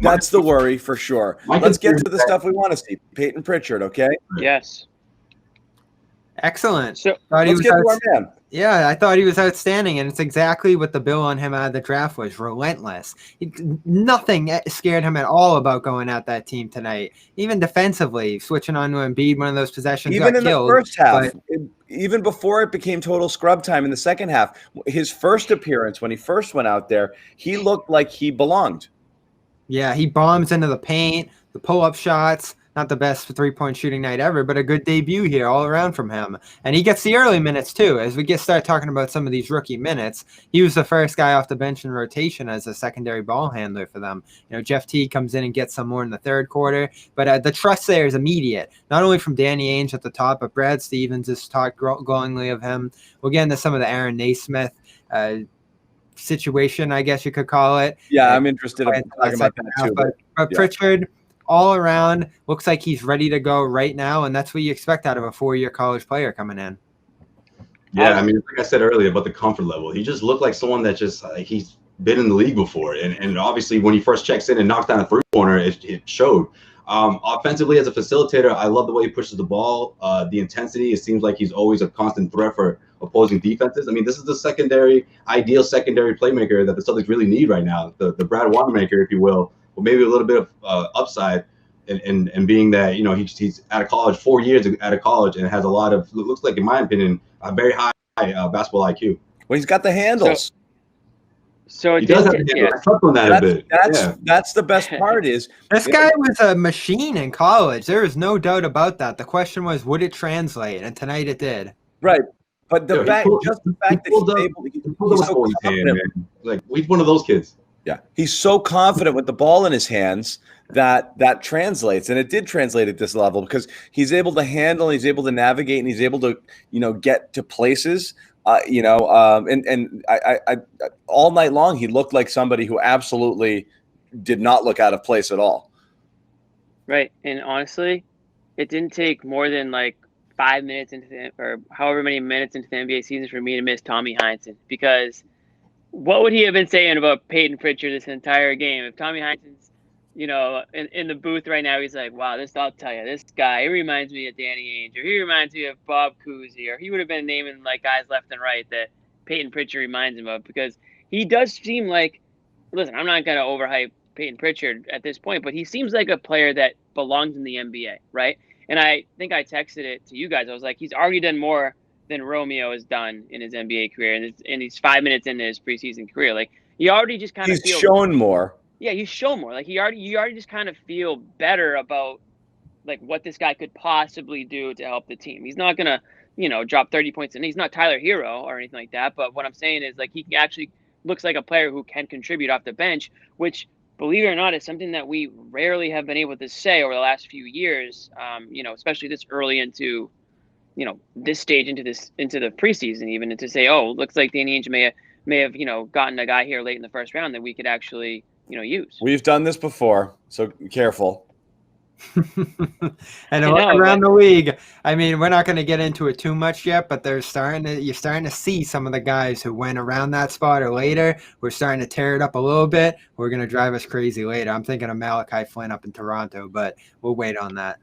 That's the worry for sure. Let's get to the stuff we want to see. Payton Pritchard, okay? Yes. Excellent. So let's get to our man. Yeah, I thought he was outstanding, and it's exactly what the bill on him out of the draft was, relentless. Nothing scared him at all about going at that team tonight. Even defensively, switching on to Embiid, one of those possessions even got in killed. The first half, even before it became total scrub time in the second half, his first appearance when he first went out there, he looked like he belonged. Yeah, he bombs into the paint, the pull-up shots. Not the best three-point shooting night ever, but a good debut here all around from him. And he gets the early minutes, too. As we start talking about some of these rookie minutes, he was the first guy off the bench in rotation as a secondary ball handler for them. You know, Jeff Teague comes in and gets some more in the third quarter. But the trust there is immediate, not only from Danny Ainge at the top, but Brad Stevens has talked glowingly of him. We'll get into some of the Aaron Naismith situation, I guess you could call it. Yeah, I'm interested in talking about that, too. But yeah. Pritchard, all around, looks like he's ready to go right now, and that's what you expect out of a 4-year college player coming in. Yeah, I mean, like I said earlier about the comfort level, he just looked like someone that just he's been in the league before, and obviously when he first checks in and knocks down a three-pointer, it showed. Offensively, as a facilitator, I love the way he pushes the ball, the intensity. It seems like he's always a constant threat for opposing defenses. I mean, this is the ideal secondary playmaker that the Celtics really need right now, the Brad Wanamaker, if you will. Well, maybe a little bit of upside, and being that, you know, he's out of college, 4 years out of college, and has a lot of, looks like, in my opinion, a very high basketball IQ. Well, he's got the handles. So he does have the handles. I touched on that a bit. That's the best part is this guy was a machine in college. There is no doubt about that. The question was, would it translate? And tonight it did. Right. But the fact that he's able to, he's so confident. Like, he's one of those kids. Yeah, he's so confident with the ball in his hands that translates, and it did translate at this level because he's able to handle, he's able to navigate, and he's able to, you know, get to places, and I all night long he looked like somebody who absolutely did not look out of place at all. Right, and honestly, it didn't take more than like 5 minutes or however many minutes into the NBA season for me to miss Tommy Heinsohn, because what would he have been saying about Payton Pritchard this entire game? If Tommy Heinsohn's, you know, in the booth right now, he's like, wow, I'll tell you, this guy, he reminds me of Danny Ainge, or he reminds me of Bob Cousy, or he would have been naming like guys left and right that Payton Pritchard reminds him of, because he does seem like, listen, I'm not going to overhype Payton Pritchard at this point, but he seems like a player that belongs in the NBA, right? And I think I texted it to you guys. I was like, he's already done more than Romeo has done in his NBA career, and he's 5 minutes into his preseason career. Like, he already just kind of he's shown more. Yeah, he's shown more. Like, you already just kind of feel better about like what this guy could possibly do to help the team. He's not gonna, you know, drop 30 points, and he's not Tyler Hero or anything like that. But what I'm saying is, like, he actually looks like a player who can contribute off the bench, which, believe it or not, is something that we rarely have been able to say over the last few years. You know, especially this early into, you know, this stage into the preseason, even, and to say, oh, looks like Danny Ainge may have, you know, gotten a guy here late in the first round that we could actually, you know, use. We've done this before, so careful. And around the league, I mean, we're not going to get into it too much yet, but you're starting to see some of the guys who went around that spot or later. We're starting to tear it up a little bit. We're going to drive us crazy later. I'm thinking of Malachi Flynn up in Toronto, but we'll wait on that.